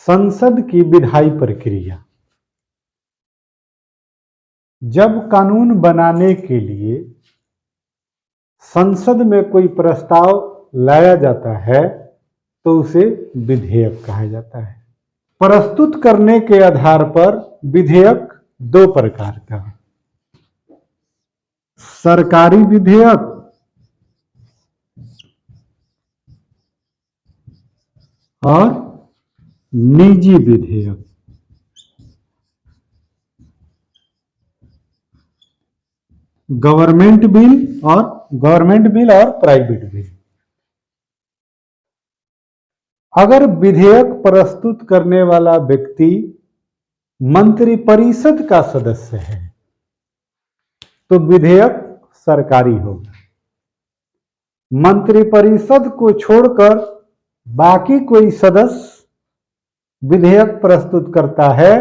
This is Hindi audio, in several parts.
संसद की विधायी प्रक्रिया। जब कानून बनाने के लिए संसद में कोई प्रस्ताव लाया जाता है तो उसे विधेयक कहा जाता है। प्रस्तुत करने के आधार पर विधेयक दो प्रकार का, सरकारी विधेयक और निजी विधेयक। गवर्नमेंट बिल और प्राइवेट बिल। अगर विधेयक प्रस्तुत करने वाला व्यक्ति मंत्रिपरिषद का सदस्य है तो विधेयक सरकारी होगा। मंत्रिपरिषद को छोड़कर बाकी कोई सदस्य विधेयक प्रस्तुत करता है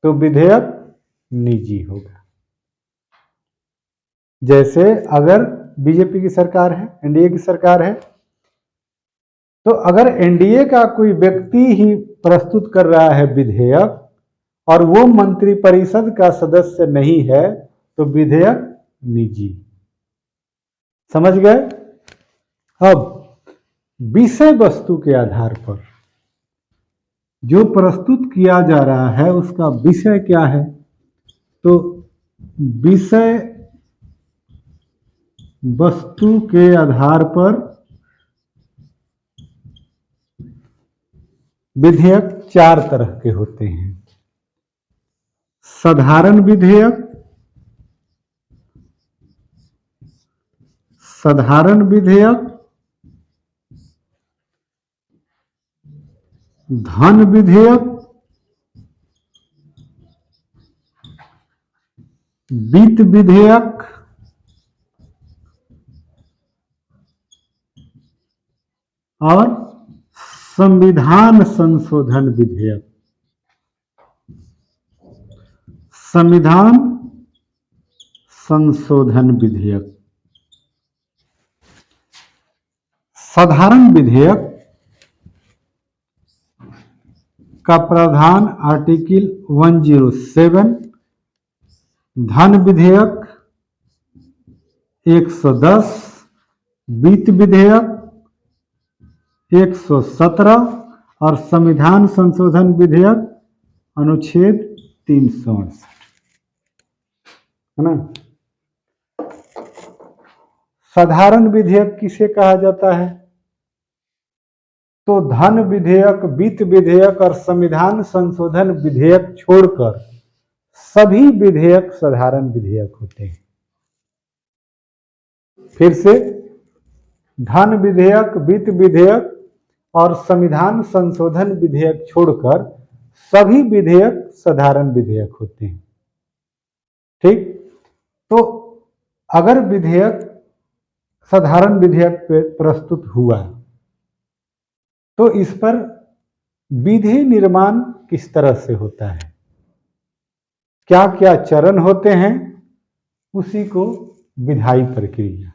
तो विधेयक निजी होगा। जैसे अगर बीजेपी की सरकार है, एनडीए की सरकार है, तो अगर एनडीए का कोई व्यक्ति ही प्रस्तुत कर रहा है विधेयक और वो मंत्रिपरिषद का सदस्य नहीं है तो विधेयक निजी। समझ गए? अब विषय वस्तु के आधार पर जो प्रस्तुत किया जा रहा है उसका विषय क्या है, तो विषय वस्तु के आधार पर विधेयक चार तरह के होते हैं। साधारण विधेयक, धन विधेयक, वित्त विधेयक और संविधान संशोधन विधेयक। संविधान संशोधन विधेयक। साधारण विधेयक का प्रावधान आर्टिकल 107, धन विधेयक 110, वित्त विधेयक 117 और संविधान संशोधन विधेयक अनुच्छेद 368, है ना। साधारण विधेयक किसे कहा जाता है, तो धन विधेयक, वित्त विधेयक और संविधान संशोधन विधेयक छोड़कर सभी विधेयक साधारण विधेयक होते हैं। फिर से, धन विधेयक, वित्त विधेयक और संविधान संशोधन विधेयक छोड़कर सभी विधेयक साधारण विधेयक होते हैं। ठीक, तो अगर विधेयक साधारण विधेयक प्रस्तुत हुआ तो इस पर विधि निर्माण किस तरह से होता है, क्या क्या चरण होते हैं, उसी को विधायी प्रक्रिया